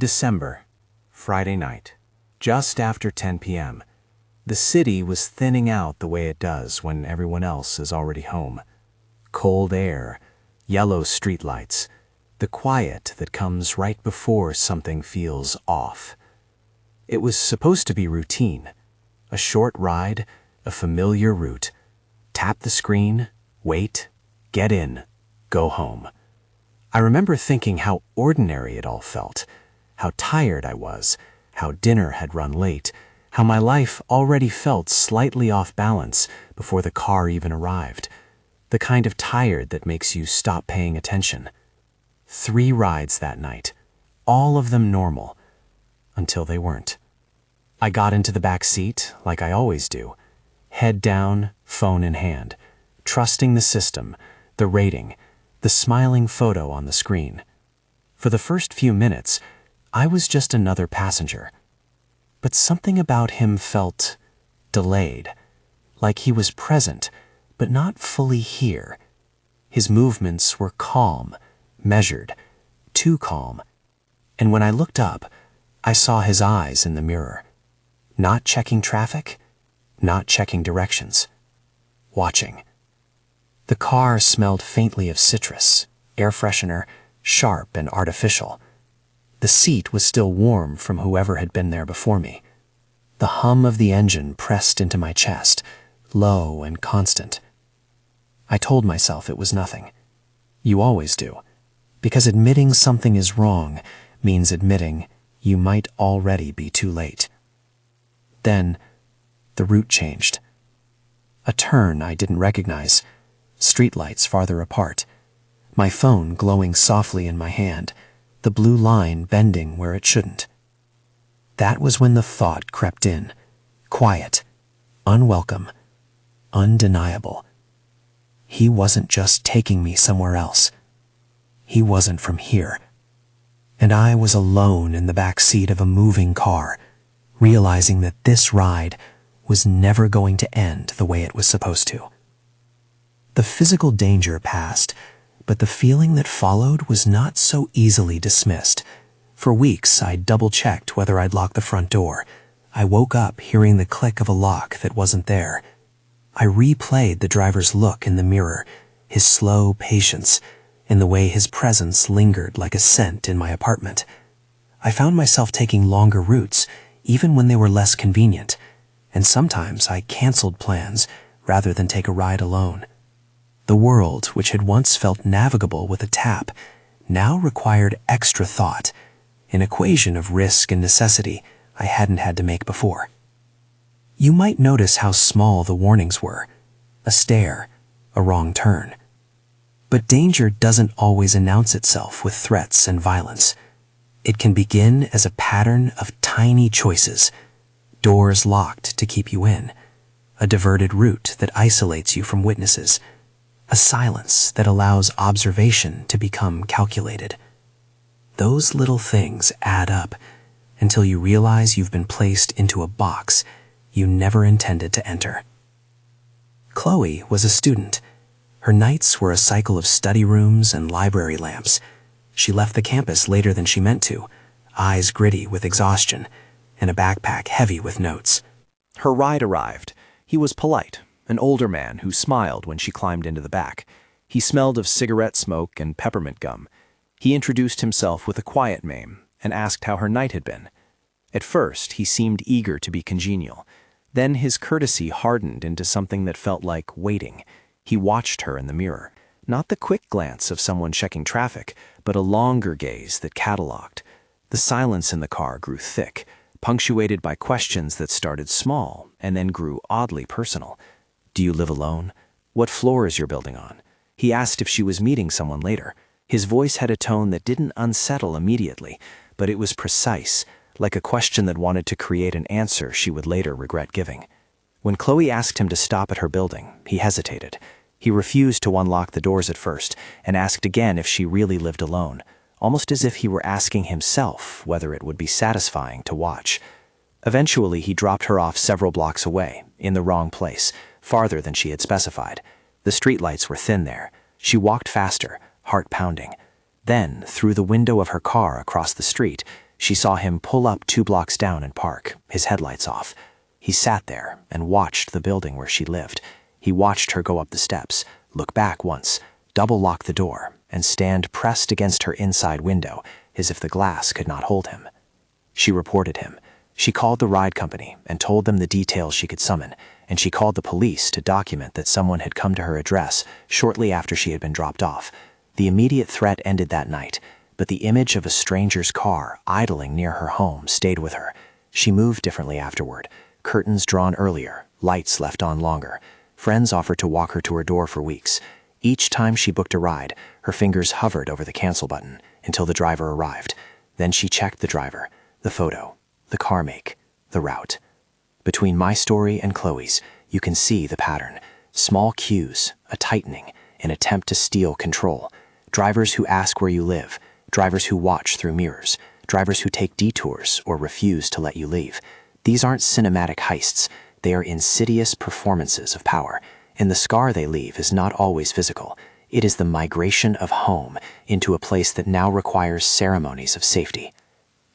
December, Friday night, just after 10 p.m. The city was thinning out the way it does when everyone else is already home. Cold air, yellow streetlights, the quiet that comes right before something feels off. It was supposed to be routine. A short ride, a familiar route. Tap the screen, wait, get in, go home. I remember thinking how ordinary it all felt, how tired I was, how dinner had run late, how my life already felt slightly off balance before the car even arrived. The kind of tired that makes you stop paying attention. 3 rides that night, all of them normal, until they weren't. I got into the back seat, like I always do, head down, phone in hand, trusting the system, the rating, the smiling photo on the screen. For the first few minutes, I was just another passenger. But something about him felt delayed, like he was present, but not fully here. His movements were calm, measured, too calm. And when I looked up, I saw his eyes in the mirror. Not checking traffic, not checking directions. Watching. The car smelled faintly of citrus, air freshener, sharp and artificial. The seat was still warm from whoever had been there before me. The hum of the engine pressed into my chest, low and constant. I told myself it was nothing. You always do, because admitting something is wrong means admitting you might already be too late. Then, the route changed. A turn I didn't recognize, streetlights farther apart, my phone glowing softly in my hand, the blue line bending where it shouldn't. That was when the thought crept in, quiet, unwelcome, undeniable. He wasn't just taking me somewhere else. He wasn't from here. And I was alone in the back seat of a moving car, realizing that this ride was never going to end the way it was supposed to. The physical danger passed, but the feeling that followed was not so easily dismissed. For weeks, I double-checked whether I'd locked the front door. I woke up hearing the click of a lock that wasn't there. I replayed the driver's look in the mirror, his slow patience, and the way his presence lingered like a scent in my apartment. I found myself taking longer routes, even when they were less convenient, and sometimes I canceled plans rather than take a ride alone. The world, which had once felt navigable with a tap, now required extra thought, an equation of risk and necessity I hadn't had to make before. You might notice how small the warnings were, a stare, a wrong turn. But danger doesn't always announce itself with threats and violence. It can begin as a pattern of tiny choices, doors locked to keep you in, a diverted route that isolates you from witnesses, a silence that allows observation to become calculated. Those little things add up until you realize you've been placed into a box you never intended to enter. Chloe was a student. Her nights were a cycle of study rooms and library lamps. She left the campus later than she meant to, eyes gritty with exhaustion, and a backpack heavy with notes. Her ride arrived. He was polite, an older man who smiled when she climbed into the back. He smelled of cigarette smoke and peppermint gum. He introduced himself with a quiet name and asked how her night had been. At first, he seemed eager to be congenial. Then his courtesy hardened into something that felt like waiting. He watched her in the mirror. Not the quick glance of someone checking traffic, but a longer gaze that cataloged. The silence in the car grew thick, punctuated by questions that started small and then grew oddly personal. Do you live alone? What floor is your building on? He asked if she was meeting someone later. His voice had a tone that didn't unsettle immediately, but it was precise, like a question that wanted to create an answer she would later regret giving. When Chloe asked him to stop at her building, he hesitated. He refused to unlock the doors at first and asked again if she really lived alone, almost as if he were asking himself whether it would be satisfying to watch. Eventually, he dropped her off several blocks away, in the wrong place, farther than she had specified. The streetlights were thin there. She walked faster, heart pounding. Then, through the window of her car across the street, She saw him pull up 2 blocks down and park, his headlights off. He sat there and watched the building where she lived. He watched her go up the steps, look back once, double-lock the door, and stand pressed against her inside window, as if the glass could not hold him. She reported him. She called the ride company and told them the details she could summon, and she called the police to document that someone had come to her address shortly after she had been dropped off. The immediate threat ended that night, but the image of a stranger's car idling near her home stayed with her. She moved differently afterward, curtains drawn earlier, lights left on longer. Friends offered to walk her to her door for weeks. Each time she booked a ride, her fingers hovered over the cancel button until the driver arrived. Then she checked the driver, the photo, the car make, the route. Between my story and Chloe's, you can see the pattern. Small cues, a tightening, an attempt to steal control. Drivers who ask where you live, drivers who watch through mirrors, drivers who take detours or refuse to let you leave. These aren't cinematic heists. They are insidious performances of power, and the scar they leave is not always physical. It is the migration of home into a place that now requires ceremonies of safety.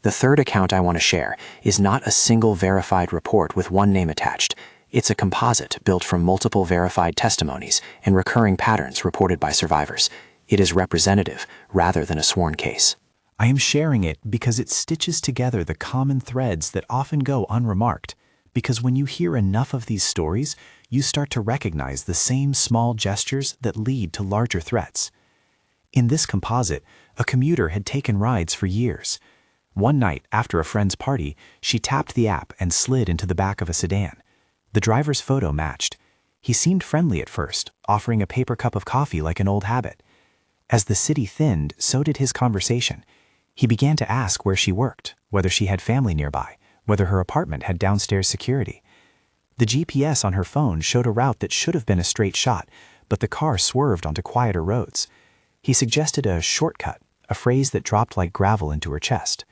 The third account I want to share is not a single verified report with one name attached. It's a composite built from multiple verified testimonies and recurring patterns reported by survivors. It is representative rather than a sworn case. I am sharing it because it stitches together the common threads that often go unremarked. Because when you hear enough of these stories, you start to recognize the same small gestures that lead to larger threats. In this composite, a commuter had taken rides for years. One night, after a friend's party, she tapped the app and slid into the back of a sedan. The driver's photo matched. He seemed friendly at first, offering a paper cup of coffee like an old habit. As the city thinned, so did his conversation. He began to ask where she worked, whether she had family nearby, whether her apartment had downstairs security. The GPS on her phone showed a route that should have been a straight shot, but the car swerved onto quieter roads. He suggested a shortcut, a phrase that dropped like gravel into her chest.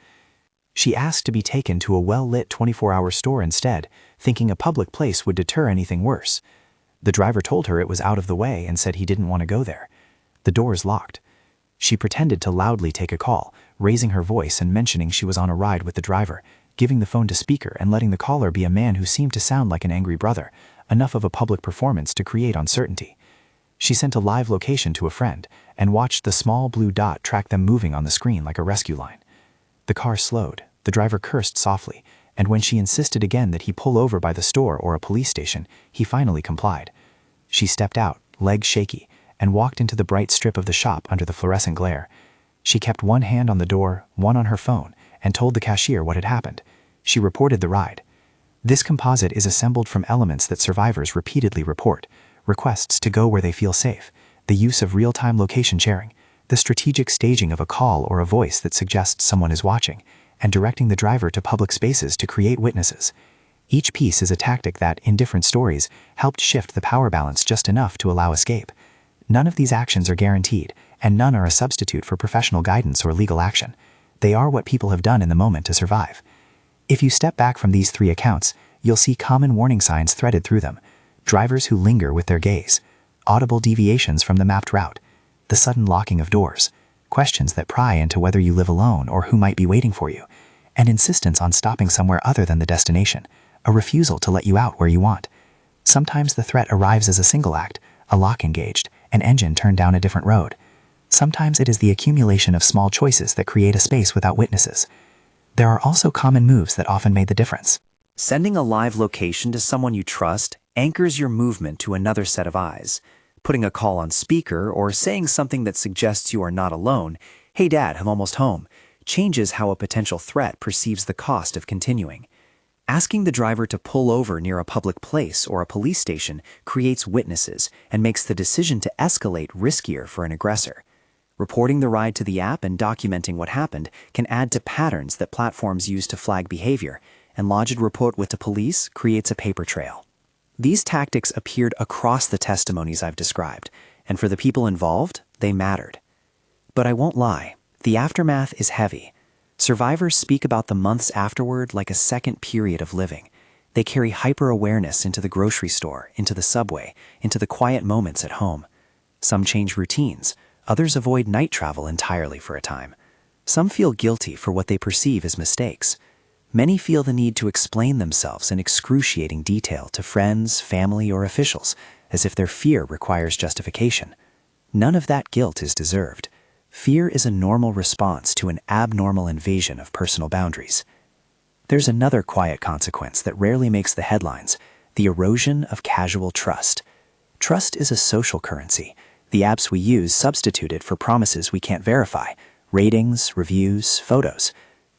She asked to be taken to a well-lit 24-hour store instead, thinking a public place would deter anything worse. The driver told her it was out of the way and said he didn't want to go there. The doors locked. She pretended to loudly take a call, raising her voice and mentioning she was on a ride with the driver, giving the phone to speaker and letting the caller be a man who seemed to sound like an angry brother, enough of a public performance to create uncertainty. She sent a live location to a friend and watched the small blue dot track them moving on the screen like a rescue line. The car slowed, the driver cursed softly, and when she insisted again that he pull over by the store or a police station, he finally complied. She stepped out, legs shaky, and walked into the bright strip of the shop under the fluorescent glare. She kept one hand on the door, one on her phone, and told the cashier what had happened. She reported the ride. This composite is assembled from elements that survivors repeatedly report: requests to go where they feel safe, the use of real-time location sharing, the strategic staging of a call or a voice that suggests someone is watching, and directing the driver to public spaces to create witnesses. Each piece is a tactic that, in different stories, helped shift the power balance just enough to allow escape. None of these actions are guaranteed, and none are a substitute for professional guidance or legal action. They are what people have done in the moment to survive. If you step back from these 3 accounts, you'll see common warning signs threaded through them: drivers who linger with their gaze, audible deviations from the mapped route, the sudden locking of doors, questions that pry into whether you live alone or who might be waiting for you, and insistence on stopping somewhere other than the destination, a refusal to let you out where you want. Sometimes the threat arrives as a single act, a lock engaged, an engine turned down a different road. Sometimes it is the accumulation of small choices that create a space without witnesses. There are also common moves that often made the difference. Sending a live location to someone you trust anchors your movement to another set of eyes. Putting a call on speaker or saying something that suggests you are not alone, "Hey Dad, I'm almost home," changes how a potential threat perceives the cost of continuing. Asking the driver to pull over near a public place or a police station creates witnesses and makes the decision to escalate riskier for an aggressor. Reporting the ride to the app and documenting what happened can add to patterns that platforms use to flag behavior, and lodged report with the police creates a paper trail. These tactics appeared across the testimonies I've described, and for the people involved, they mattered. But I won't lie, the aftermath is heavy. Survivors speak about the months afterward like a second period of living. They carry hyper-awareness into the grocery store, into the subway, into the quiet moments at home. Some change routines, others avoid night travel entirely for a time. Some feel guilty for what they perceive as mistakes. Many feel the need to explain themselves in excruciating detail to friends, family, or officials, as if their fear requires justification. None of that guilt is deserved. Fear is a normal response to an abnormal invasion of personal boundaries. There's another quiet consequence that rarely makes the headlines: the erosion of casual trust. Trust is a social currency. The apps we use substitute it for promises we can't verify: ratings, reviews, photos.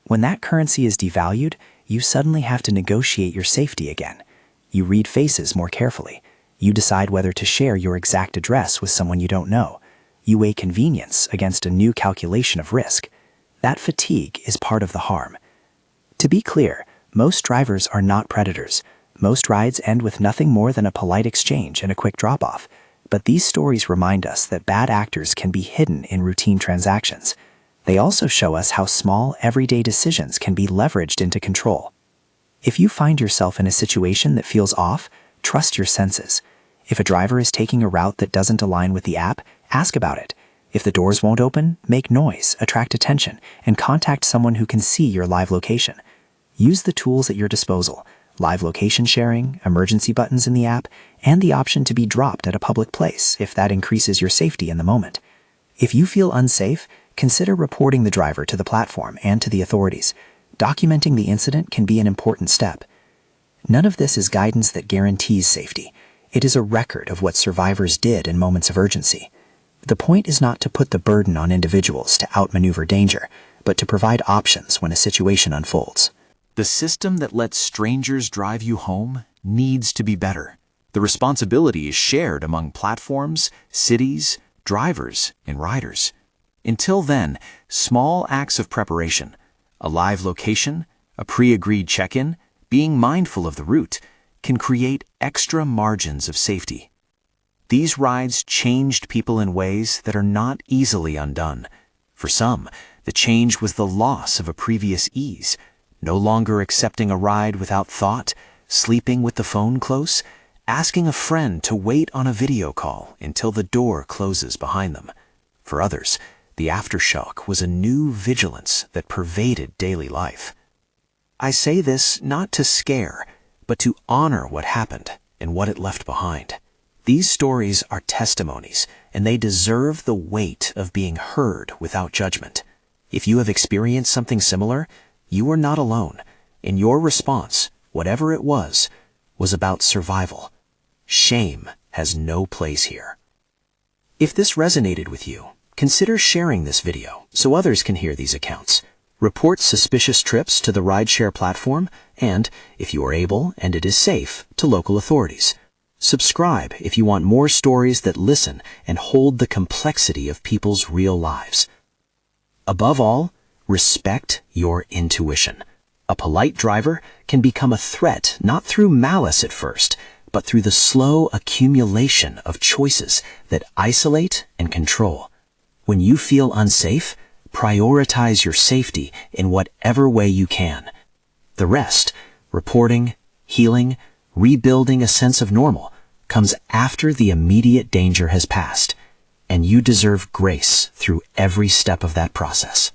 When that currency is devalued, you suddenly have to negotiate your safety again. You read faces more carefully. You decide whether to share your exact address with someone you don't know. You weigh convenience against a new calculation of risk. That fatigue is part of the harm. To be clear, most drivers are not predators. Most rides end with nothing more than a polite exchange and a quick drop-off. But these stories remind us that bad actors can be hidden in routine transactions. They also show us how small, everyday decisions can be leveraged into control. If you find yourself in a situation that feels off, trust your senses. If a driver is taking a route that doesn't align with the app, ask about it. If the doors won't open, make noise, attract attention, and contact someone who can see your live location. Use the tools at your disposal: live location sharing, emergency buttons in the app, and the option to be dropped at a public place if that increases your safety in the moment. If you feel unsafe, consider reporting the driver to the platform and to the authorities. Documenting the incident can be an important step. None of this is guidance that guarantees safety. It is a record of what survivors did in moments of urgency. The point is not to put the burden on individuals to outmaneuver danger, but to provide options when a situation unfolds. The system that lets strangers drive you home needs to be better. The responsibility is shared among platforms, cities, drivers, and riders. Until then, small acts of preparation, a live location, a pre-agreed check-in, being mindful of the route, can create extra margins of safety. These rides changed people in ways that are not easily undone. For some, the change was the loss of a previous ease, no longer accepting a ride without thought, sleeping with the phone close, asking a friend to wait on a video call until the door closes behind them. For others, the aftershock was a new vigilance that pervaded daily life. I say this not to scare, but to honor what happened and what it left behind. These stories are testimonies, and they deserve the weight of being heard without judgment. If you have experienced something similar, you are not alone, and your response, whatever it was about survival. Shame has no place here. If this resonated with you, consider sharing this video so others can hear these accounts. Report suspicious trips to the rideshare platform and, if you are able and it is safe, to local authorities. Subscribe if you want more stories that listen and hold the complexity of people's real lives. Above all, respect your intuition. A polite driver can become a threat not through malice at first, but through the slow accumulation of choices that isolate and control. When you feel unsafe, prioritize your safety in whatever way you can. The rest, reporting, healing, rebuilding a sense of normal, comes after the immediate danger has passed, and you deserve grace through every step of that process.